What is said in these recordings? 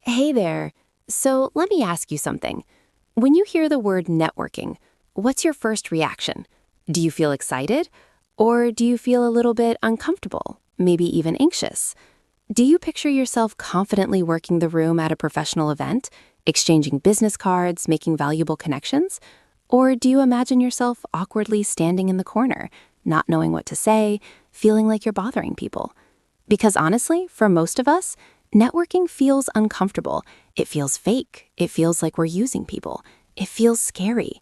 Hey there. So let me ask you something. When you hear the word networking, what's your first reaction? Do you feel excited? Or do you feel a little bit uncomfortable, maybe even anxious? Do you picture yourself confidently working the room at a professional event, exchanging business cards, making valuable connections? Or do you imagine yourself awkwardly standing in the corner, not knowing what to say, feeling like you're bothering people? Because honestly, for most of us, networking feels uncomfortable. It feels fake. It feels like we're using people. It feels scary.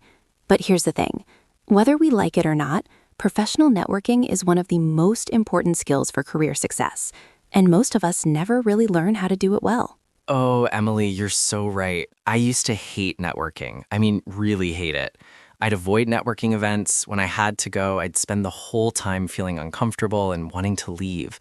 But here's the thing. Whether we like it or not, professional networking is one of the most important skills for career success. And most of us never really learn how to do it well. Oh, Emily, you're so right. I used to hate networking. I mean, really hate it. I'd avoid networking events. When I had to go, I'd spend the whole time feeling uncomfortable and wanting to leave.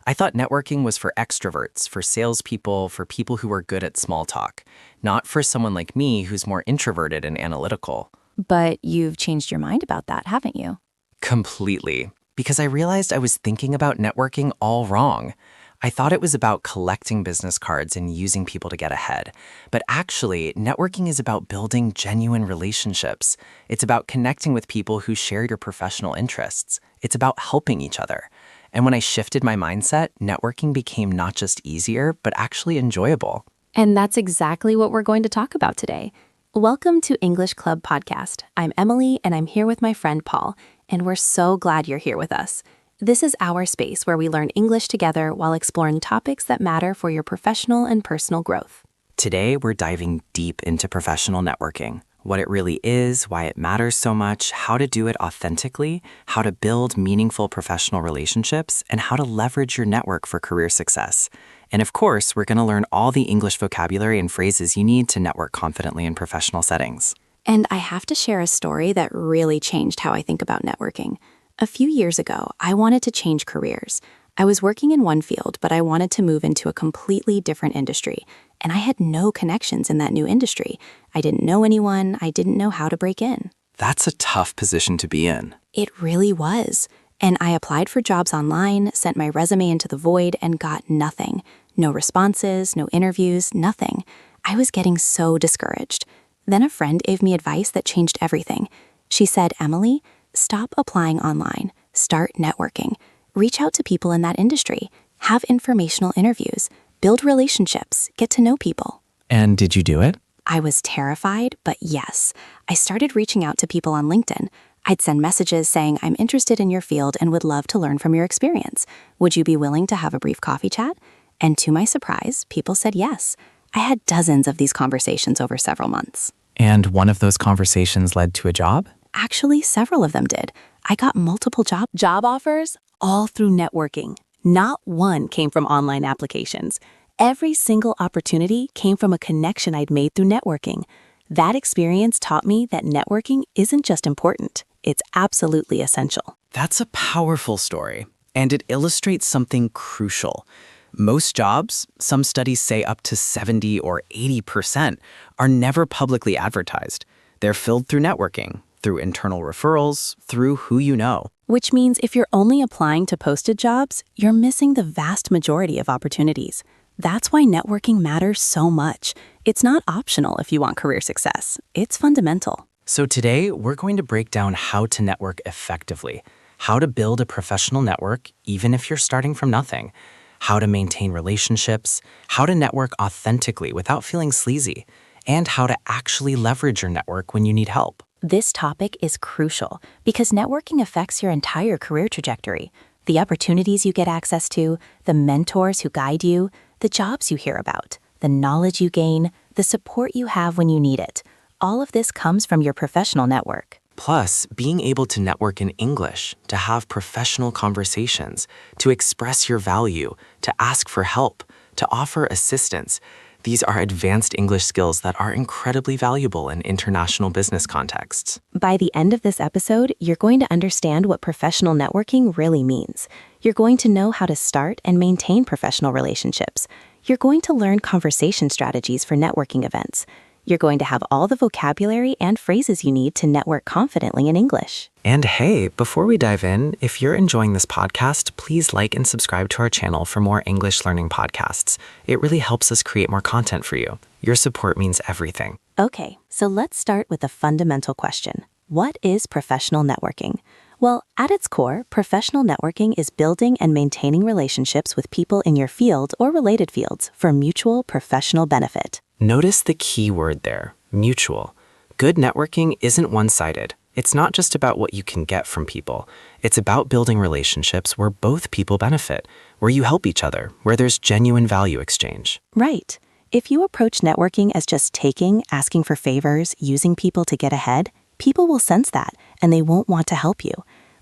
I thought networking was for extroverts, for salespeople, for people who were good at small talk, not for someone like me who's more introverted and analytical. But you've changed your mind about that, haven't you? Completely. Because I realized I was thinking about networking all wrong. I thought it was about collecting business cards and using people to get ahead. But actually, networking is about building genuine relationships. It's about connecting with people who share your professional interests. It's about helping each other. And when I shifted my mindset, networking became not just easier, but actually enjoyable. And that's exactly what we're going to talk about today. Welcome to English Club Podcast. I'm Emily, and I'm here with my friend Paul, and we're so glad you're here with us. This is our space where we learn English together while exploring topics that matter for your professional and personal growth. Today, we're diving deep into professional networking, what it really is, why it matters so much, how to do it authentically, how to build meaningful professional relationships, and how to leverage your network for career success. And of course, we're going to learn all the English vocabulary and phrases you need to network confidently in professional settings. And I have to share a story that really changed how I think about networking. A few years ago, I wanted to change careers. I was working in one field, but I wanted to move into a completely different industry, and I had no connections in that new industry. I didn't know anyone. I didn't know how to break in. That's a tough position to be in. It really was. And I applied for jobs online, sent my resume into the void, and got nothing. No responses, no interviews, nothing. I was getting so discouraged. Then a friend gave me advice that changed everything. She said, Emily, stop applying online. Start networking. Reach out to people in that industry. Have informational interviews. Build relationships. Get to know people. And did you do it? I was terrified, but yes. I started reaching out to people on LinkedIn. I'd send messages saying, I'm interested in your field and would love to learn from your experience. Would you be willing to have a brief coffee chat? And to my surprise, people said yes. I had dozens of these conversations over several months. And one of those conversations led to a job? Actually, several of them did. I got multiple job offers, all through networking. Not one came from online applications. Every single opportunity came from a connection I'd made through networking. That experience taught me that networking isn't just important, it's absolutely essential. That's a powerful story, and it illustrates something crucial. Most jobs, some studies say up to 70 or 80%, are never publicly advertised. They're filled through networking, through internal referrals, through who you know. Which means if you're only applying to posted jobs, you're missing the vast majority of opportunities. That's why networking matters so much. It's not optional if you want career success. It's fundamental. So today, we're going to break down how to network effectively, how to build a professional network even if you're starting from nothing, how to maintain relationships, how to network authentically without feeling sleazy, and how to actually leverage your network when you need help. This topic is crucial because networking affects your entire career trajectory. The opportunities you get access to, the mentors who guide you, the jobs you hear about, the knowledge you gain, the support you have when you need it. All of this comes from your professional network. Plus, being able to network in English, to have professional conversations, to express your value, to ask for help, to offer assistance. These are advanced English skills that are incredibly valuable in international business contexts. By the end of this episode, you're going to understand what professional networking really means. You're going to know how to start and maintain professional relationships. You're going to learn conversation strategies for networking events. You're going to have all the vocabulary and phrases you need to network confidently in English. And hey, before we dive in, if you're enjoying this podcast, please like and subscribe to our channel for more English learning podcasts. It really helps us create more content for you. Your support means everything. Okay, so let's start with the fundamental question. What is professional networking? Well, at its core, professional networking is building and maintaining relationships with people in your field or related fields for mutual professional benefit. Notice the key word there, mutual. Good networking isn't one-sided. It's not just about what you can get from people. It's about building relationships where both people benefit, where you help each other, where there's genuine value exchange. Right. If you approach networking as just taking, asking for favors, using people to get ahead, people will sense that, and they won't want to help you.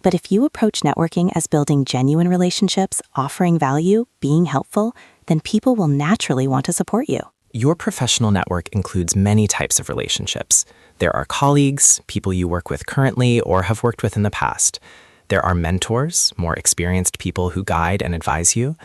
But if you approach networking as building genuine relationships, offering value, being helpful, then people will naturally want to support you. Your professional network includes many types of relationships. There are colleagues, people you work with currently or have worked with in the past. There are mentors, more experienced people who guide and advise you.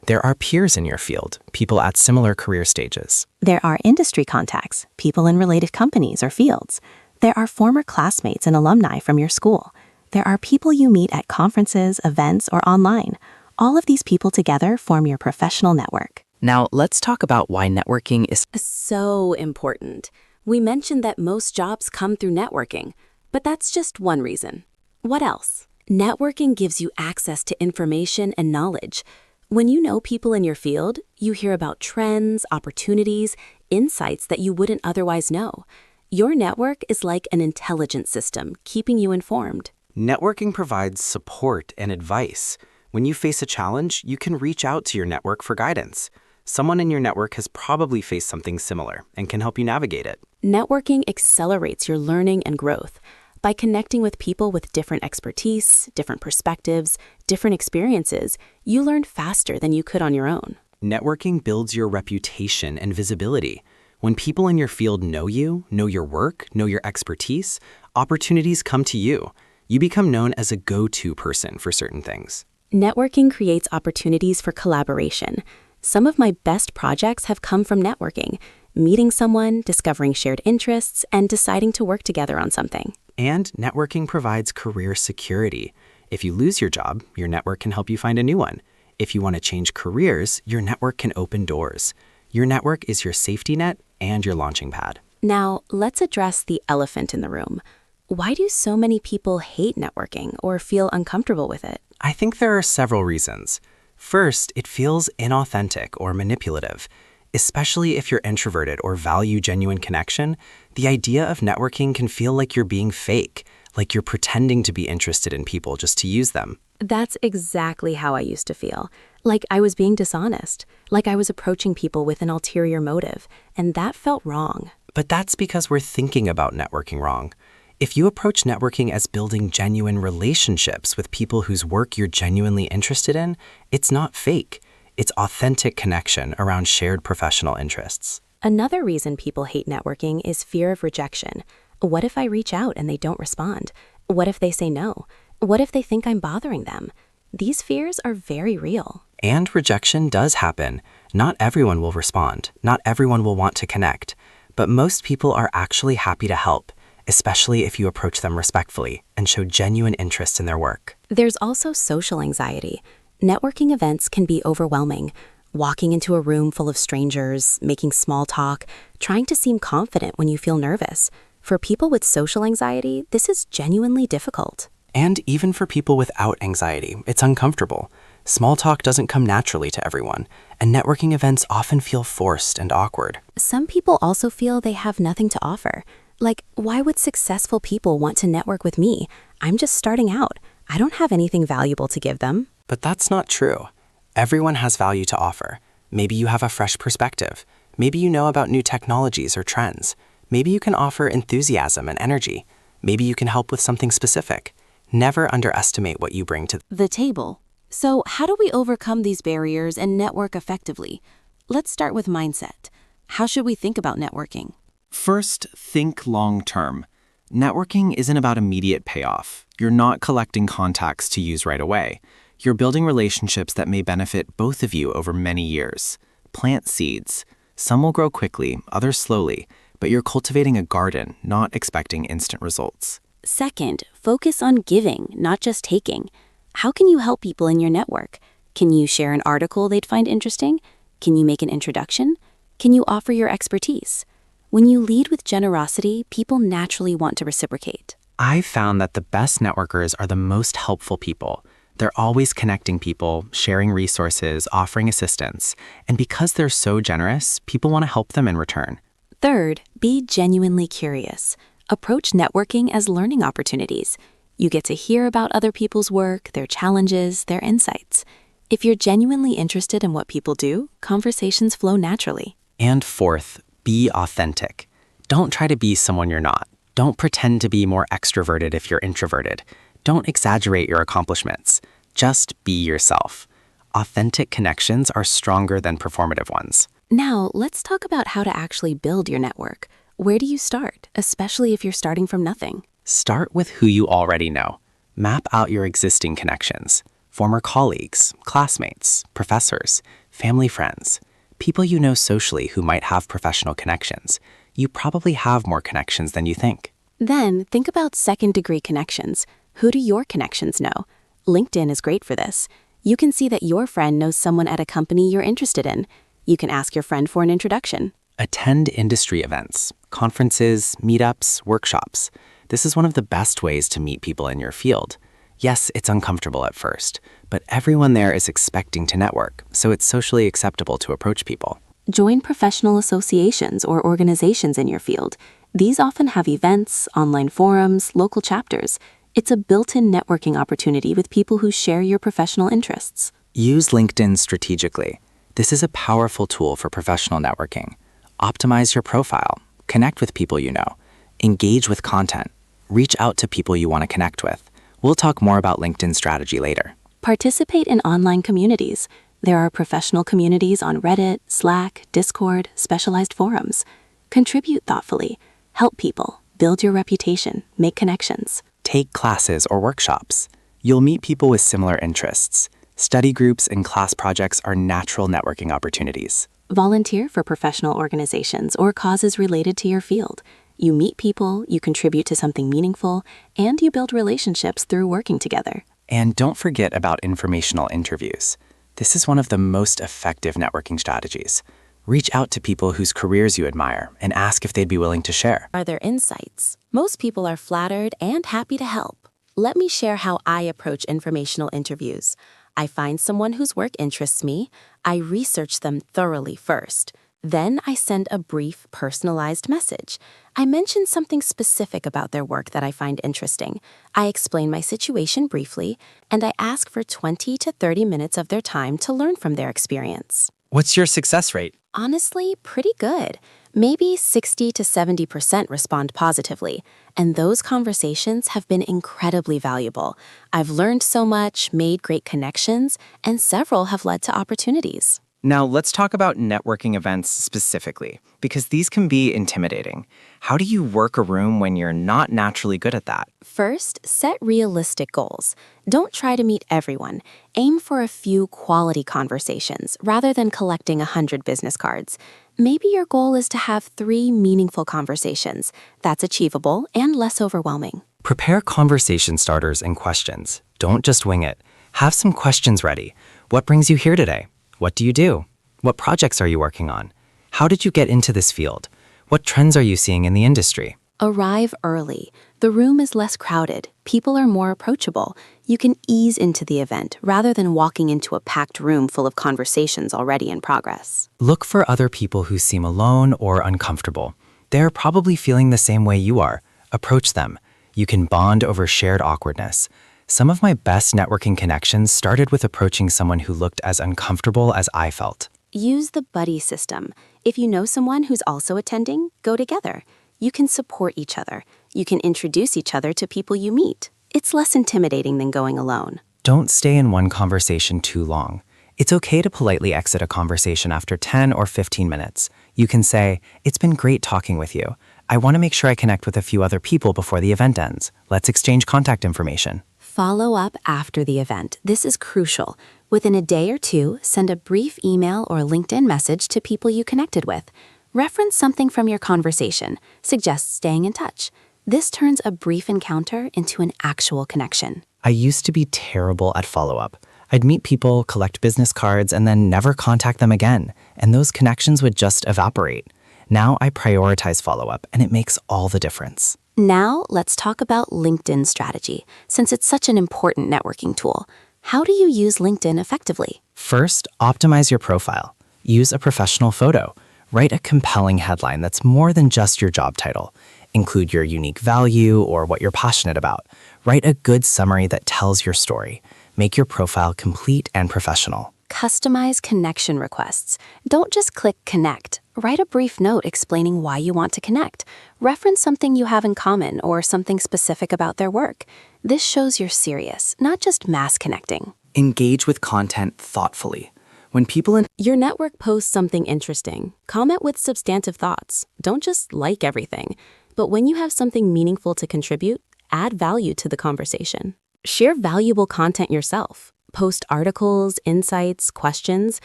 There are peers in your field, people at similar career stages. There are industry contacts, people in related companies or fields. There are former classmates and alumni from your school. There are people you meet at conferences, events, or online. All of these people together form your professional network. Now, let's talk about why networking is So important. We mentioned that most jobs come through networking, but that's just one reason. What else? Networking gives you access to information and knowledge. When you know people in your field, you hear about trends, opportunities, insights that you wouldn't otherwise know. Your network is like an intelligence system, keeping you informed. Networking provides support and advice. When you face a challenge, you can reach out to your network for guidance. Someone in your network has probably faced something similar and can help you navigate it. Networking accelerates your learning and growth. By connecting with people with different expertise, different perspectives, different experiences, you learn faster than you could on your own. Networking builds your reputation and visibility. When people in your field know you, know your work, know your expertise, opportunities come to you. You become known as a go-to person for certain things. Networking creates opportunities for collaboration. Some of my best projects have come from networking, meeting someone, discovering shared interests, and deciding to work together on something. And networking provides career security. If you lose your job, your network can help you find a new one. If you want to change careers, your network can open doors. Your network is your safety net and your launching pad. Now, let's address the elephant in the room. Why do so many people hate networking or feel uncomfortable with it? I think there are several reasons. First, it feels inauthentic or manipulative. Especially if you're introverted or value genuine connection, the idea of networking can feel like you're being fake, like you're pretending to be interested in people just to use them. That's exactly how I used to feel. Like I was being dishonest, like I was approaching people with an ulterior motive, and that felt wrong. But that's because we're thinking about networking wrong. If you approach networking as building genuine relationships with people whose work you're genuinely interested in, it's not fake. It's authentic connection around shared professional interests. Another reason people hate networking is fear of rejection. What if I reach out and they don't respond? What if they say no? What if they think I'm bothering them? These fears are very real. And rejection does happen. Not everyone will respond. Not everyone will want to connect. But most people are actually happy to help, especially if you approach them respectfully and show genuine interest in their work. There's also social anxiety. Networking events can be overwhelming. Walking into a room full of strangers, making small talk, trying to seem confident when you feel nervous. For people with social anxiety, this is genuinely difficult. And even for people without anxiety, it's uncomfortable. Small talk doesn't come naturally to everyone, and networking events often feel forced and awkward. Some people also feel they have nothing to offer. Like, why would successful people want to network with me? I'm just starting out. I don't have anything valuable to give them. But that's not true. Everyone has value to offer. Maybe you have a fresh perspective. Maybe you know about new technologies or trends. Maybe you can offer enthusiasm and energy. Maybe you can help with something specific. Never underestimate what you bring to The table. So how do we overcome these barriers and network effectively? Let's start with mindset. How should we think about networking? First, think long-term. Networking isn't about immediate payoff. You're not collecting contacts to use right away. You're building relationships that may benefit both of you over many years. Plant seeds. Some will grow quickly, others slowly, but you're cultivating a garden, not expecting instant results. Second, focus on giving, not just taking. How can you help people in your network? Can you share an article they'd find interesting? Can you make an introduction? Can you offer your expertise? When you lead with generosity, people naturally want to reciprocate. I've found that the best networkers are the most helpful people. They're always connecting people, sharing resources, offering assistance. And because they're so generous, people want to help them in return. Third, be genuinely curious. Approach networking as learning opportunities. You get to hear about other people's work, their challenges, their insights. If you're genuinely interested in what people do, conversations flow naturally. And fourth, be authentic. Don't try to be someone you're not. Don't pretend to be more extroverted if you're introverted. Don't exaggerate your accomplishments. Just be yourself. Authentic connections are stronger than performative ones. Now, let's talk about how to actually build your network. Where do you start, especially if you're starting from nothing? Start with who you already know. Map out your existing connections. Former colleagues, classmates, professors, family friends, people you know socially who might have professional connections. You probably have more connections than you think. Then, think about second-degree connections. Who do your connections know? LinkedIn is great for this. You can see that your friend knows someone at a company you're interested in. You can ask your friend for an introduction. Attend industry events, conferences, meetups, workshops. This is one of the best ways to meet people in your field. Yes, it's uncomfortable at first, but everyone there is expecting to network, so it's socially acceptable to approach people. Join professional associations or organizations in your field. These often have events, online forums, local chapters. It's a built-in networking opportunity with people who share your professional interests. Use LinkedIn strategically. This is a powerful tool for professional networking. Optimize your profile. Connect with people you know. Engage with content. Reach out to people you want to connect with. We'll talk more about LinkedIn strategy later. Participate in online communities. There are professional communities on Reddit, Slack, Discord, specialized forums. Contribute thoughtfully. Help people. Build your reputation. Make connections. Take classes or workshops. You'll meet people with similar interests. Study groups and class projects are natural networking opportunities. Volunteer for professional organizations or causes related to your field. You meet people, you contribute to something meaningful, and you build relationships through working together. And don't forget about informational interviews. This is one of the most effective networking strategies. Reach out to people whose careers you admire and ask if they'd be willing to share. Are there insights? Most people are flattered and happy to help. Let me share how I approach informational interviews. I find someone whose work interests me. I research them thoroughly first. Then I send a brief, personalized message. I mention something specific about their work that I find interesting. I explain my situation briefly, and I ask for 20 to 30 minutes of their time to learn from their experience. What's your success rate? Honestly, pretty good. Maybe 60 to 70% respond positively, and those conversations have been incredibly valuable. I've learned so much, made great connections, and several have led to opportunities. Now, let's talk about networking events specifically, because these can be intimidating. How do you work a room when you're not naturally good at that? First, set realistic goals. Don't try to meet everyone. Aim for a few quality conversations rather than collecting 100 business cards. Maybe your goal is to have 3 meaningful conversations. That's achievable and less overwhelming. Prepare conversation starters and questions. Don't just wing it. Have some questions ready. What brings you here today? What do you do? What projects are you working on? How did you get into this field? What trends are you seeing in the industry? Arrive early. The room is less crowded. People are more approachable. You can ease into the event rather than walking into a packed room full of conversations already in progress. Look for other people who seem alone or uncomfortable. They're probably feeling the same way you are. Approach them. You can bond over shared awkwardness. Some of my best networking connections started with approaching someone who looked as uncomfortable as I felt. Use the buddy system. If you know someone who's also attending, go together. You can support each other. You can introduce each other to people you meet. It's less intimidating than going alone. Don't stay in one conversation too long. It's okay to politely exit a conversation after 10 or 15 minutes. You can say, "It's been great talking with you. I want to make sure I connect with a few other people before the event ends. Let's exchange contact information." Follow up after the event. This is crucial. Within a day or two, send a brief email or LinkedIn message to people you connected with. Reference something from your conversation. Suggest staying in touch. This turns a brief encounter into an actual connection. I used to be terrible at follow-up. I'd meet people, collect business cards, and then never contact them again, and those connections would just evaporate. Now I prioritize follow-up, and it makes all the difference. Now, let's talk about LinkedIn strategy, since it's such an important networking tool. How do you use LinkedIn effectively? First, optimize your profile. Use a professional photo. Write a compelling headline that's more than just your job title. Include your unique value or what you're passionate about. Write a good summary that tells your story. Make your profile complete and professional. Customize connection requests. Don't just click connect. Write a brief note explaining why you want to connect. Reference something you have in common or something specific about their work. This shows you're serious, not just mass connecting. Engage with content thoughtfully. When people in Your network posts something interesting. Comment with substantive thoughts. Don't just like everything. But when you have something meaningful to contribute, add value to the conversation. Share valuable content yourself. Post articles, insights, questions.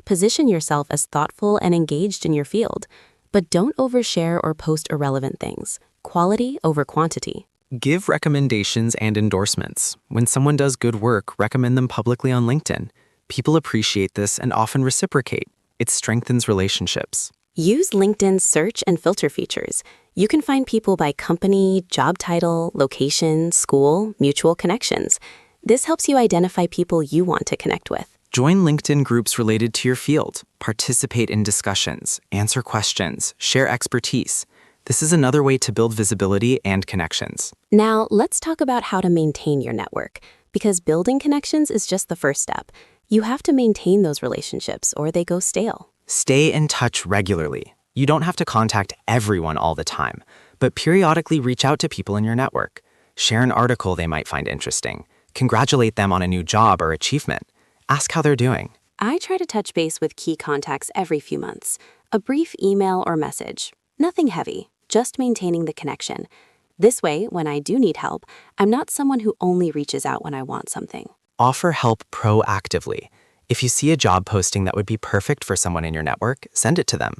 Position yourself as thoughtful and engaged in your field. But don't overshare or post irrelevant things. Quality over quantity. Give recommendations and endorsements. When someone does good work, recommend them publicly on LinkedIn. People appreciate this and often reciprocate. It strengthens relationships. Use LinkedIn's search and filter features. You can find people by company, job title, location, school, mutual connections. This helps you identify people you want to connect with. Join LinkedIn groups related to your field. Participate in discussions, answer questions, share expertise. This is another way to build visibility and connections. Now, let's talk about how to maintain your network, because building connections is just the first step. You have to maintain those relationships or they go stale. Stay in touch regularly. You don't have to contact everyone all the time, but periodically reach out to people in your network. Share an article they might find interesting. Congratulate them on a new job or achievement. Ask how they're doing. I try to touch base with key contacts every few months. A brief email or message. Nothing heavy, just maintaining the connection. This way, when I do need help, I'm not someone who only reaches out when I want something. Offer help proactively. If you see a job posting that would be perfect for someone in your network, send it to them.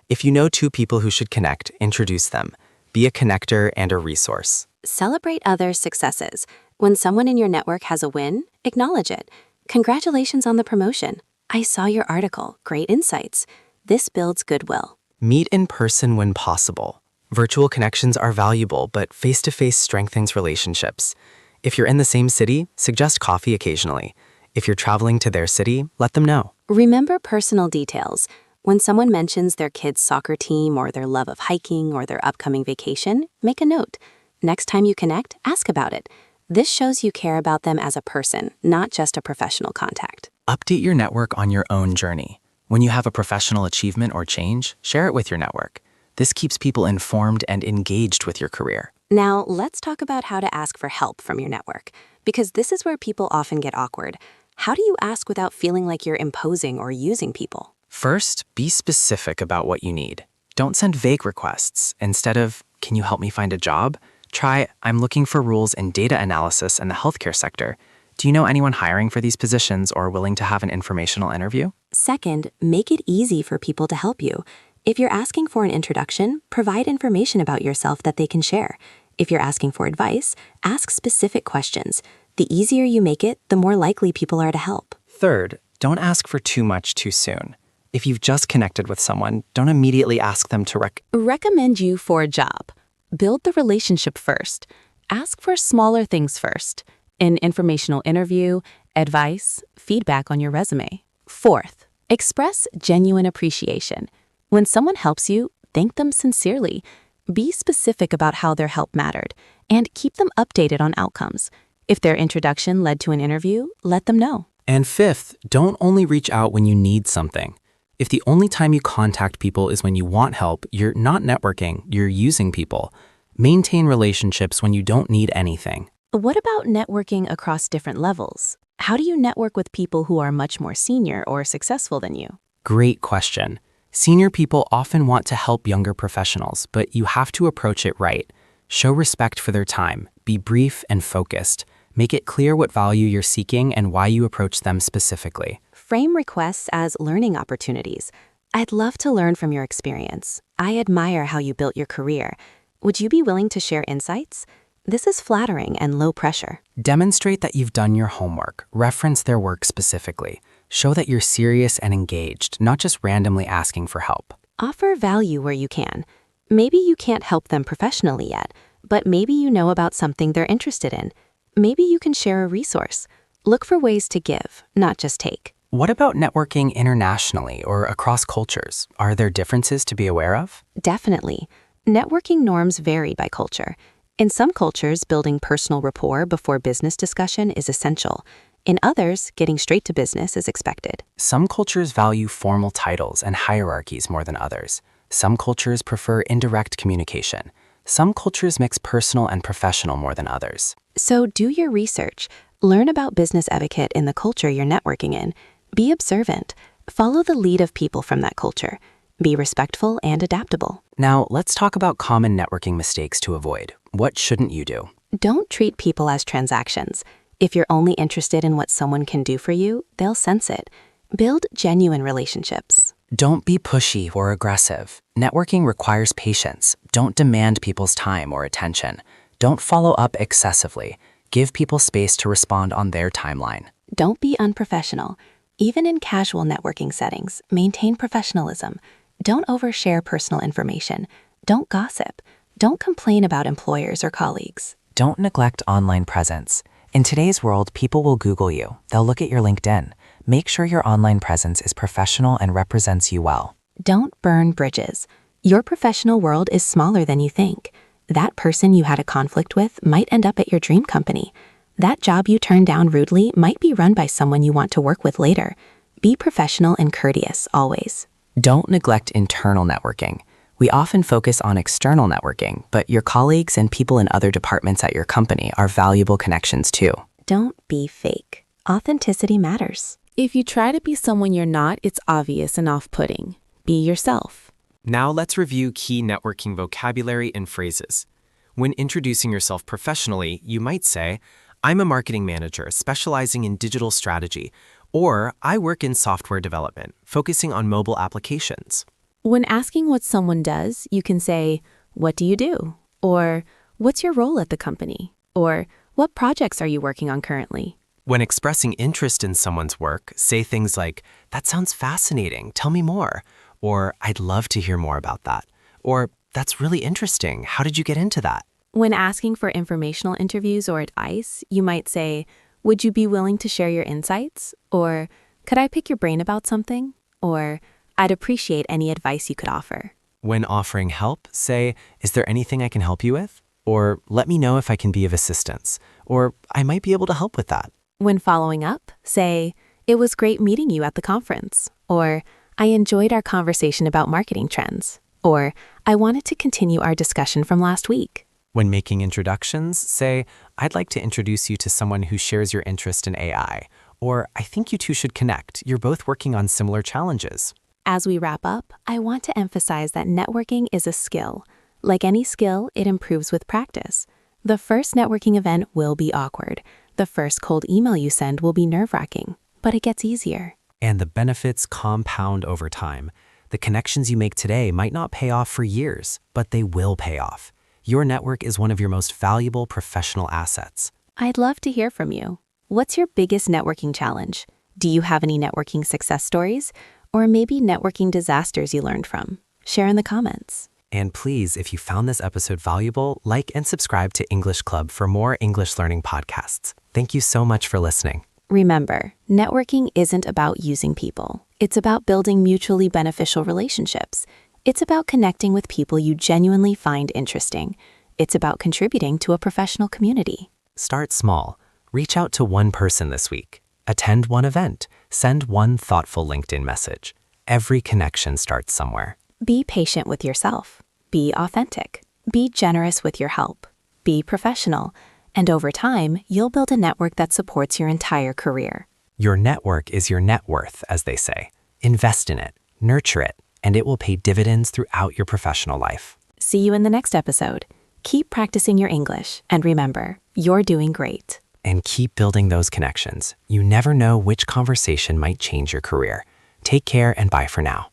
If you know two people who should connect, introduce them. Be a connector and a resource. Celebrate others' successes. When someone in your network has a win, acknowledge it. Congratulations on the promotion. I saw your article. Great insights. This builds goodwill. Meet in person when possible. Virtual connections are valuable, but face-to-face strengthens relationships. If you're in the same city, suggest coffee occasionally. If you're traveling to their city, let them know. Remember personal details. When someone mentions their kid's soccer team or their love of hiking or their upcoming vacation, make a note. Next time you connect, ask about it. This shows you care about them as a person, not just a professional contact. Update your network on your own journey. When you have a professional achievement or change, share it with your network. This keeps people informed and engaged with your career. Now, let's talk about how to ask for help from your network, because this is where people often get awkward. How do you ask without feeling like you're imposing or using people? First, be specific about what you need. Don't send vague requests. Instead of, "Can you help me find a job?" try, "I'm looking for roles in data analysis in the healthcare sector. Do you know anyone hiring for these positions or willing to have an informational interview?" Second, make it easy for people to help you. If you're asking for an introduction, provide information about yourself that they can share. If you're asking for advice, ask specific questions. The easier you make it, the more likely people are to help. Third, don't ask for too much too soon. If you've just connected with someone, don't immediately ask them to Recommend you for a job. Build the relationship first. Ask for smaller things first. An informational interview, advice, feedback on your resume. Fourth, express genuine appreciation. When someone helps you, thank them sincerely. Be specific about how their help mattered, and keep them updated on outcomes. If their introduction led to an interview, let them know. And fifth, don't only reach out when you need something. If the only time you contact people is when you want help, you're not networking, you're using people. Maintain relationships when you don't need anything. What about networking across different levels? How do you network with people who are much more senior or successful than you? Great question. Senior people often want to help younger professionals, but you have to approach it right. Show respect for their time. Be brief and focused. Make it clear what value you're seeking and why you approach them specifically. Frame requests as learning opportunities. I'd love to learn from your experience. I admire how you built your career. Would you be willing to share insights? This is flattering and low pressure. Demonstrate that you've done your homework. Reference their work specifically. Show that you're serious and engaged, not just randomly asking for help. Offer value where you can. Maybe you can't help them professionally yet, but maybe you know about something they're interested in. Maybe you can share a resource. Look for ways to give, not just take. What about networking internationally or across cultures? Are there differences to be aware of? Definitely. Networking norms vary by culture. In some cultures, building personal rapport before business discussion is essential. In others, getting straight to business is expected. Some cultures value formal titles and hierarchies more than others. Some cultures prefer indirect communication. Some cultures mix personal and professional more than others. So do your research. Learn about business etiquette in the culture you're networking in. Be observant. Follow the lead of people from that culture. Be respectful and adaptable. Now, let's talk about common networking mistakes to avoid. What shouldn't you do? Don't treat people as transactions. If you're only interested in what someone can do for you, they'll sense it. Build genuine relationships. Don't be pushy or aggressive. Networking requires patience. Don't demand people's time or attention. Don't follow up excessively. Give people space to respond on their timeline. Don't be unprofessional. Even in casual networking settings, maintain professionalism. Don't overshare personal information. Don't gossip. Don't complain about employers or colleagues. Don't neglect online presence. In today's world, people will Google you. They'll look at your LinkedIn. Make sure your online presence is professional and represents you well. Don't burn bridges. Your professional world is smaller than you think. That person you had a conflict with might end up at your dream company. That job you turned down rudely might be run by someone you want to work with later. Be professional and courteous always. Don't neglect internal networking. We often focus on external networking, but your colleagues and people in other departments at your company are valuable connections too. Don't be fake. Authenticity matters. If you try to be someone you're not, it's obvious and off-putting. Be yourself. Now let's review key networking vocabulary and phrases. When introducing yourself professionally, you might say, I'm a marketing manager specializing in digital strategy, or I work in software development, focusing on mobile applications. When asking what someone does, you can say, what do you do? Or, what's your role at the company? Or, what projects are you working on currently? When expressing interest in someone's work, say things like, that sounds fascinating, tell me more. Or, I'd love to hear more about that. Or, that's really interesting, how did you get into that? When asking for informational interviews or advice, you might say, would you be willing to share your insights? Or, could I pick your brain about something? Or, I'd appreciate any advice you could offer. When offering help, say, is there anything I can help you with? Or, let me know if I can be of assistance. Or, I might be able to help with that. When following up, say, it was great meeting you at the conference. Or, I enjoyed our conversation about marketing trends. Or, I wanted to continue our discussion from last week. When making introductions, say, I'd like to introduce you to someone who shares your interest in AI. Or, I think you two should connect. You're both working on similar challenges. As we wrap up, I want to emphasize that networking is a skill. Like any skill, it improves with practice. The first networking event will be awkward. The first cold email you send will be nerve-wracking, but it gets easier. And the benefits compound over time. The connections you make today might not pay off for years, but they will pay off. Your network is one of your most valuable professional assets. I'd love to hear from you. What's your biggest networking challenge? Do you have any networking success stories? Or maybe networking disasters you learned from? Share in the comments. And please, if you found this episode valuable, like and subscribe to English Club for more English learning podcasts. Thank you so much for listening. Remember, networking isn't about using people. It's about building mutually beneficial relationships. It's about connecting with people you genuinely find interesting. It's about contributing to a professional community. Start small. Reach out to one person this week. Attend one event. Send one thoughtful LinkedIn message. Every connection starts somewhere. Be patient with yourself. Be authentic. Be generous with your help. Be professional. And over time, you'll build a network that supports your entire career. Your network is your net worth, as they say. Invest in it, nurture it, and it will pay dividends throughout your professional life. See you in the next episode. Keep practicing your English, and remember, you're doing great. And keep building those connections. You never know which conversation might change your career. Take care and bye for now.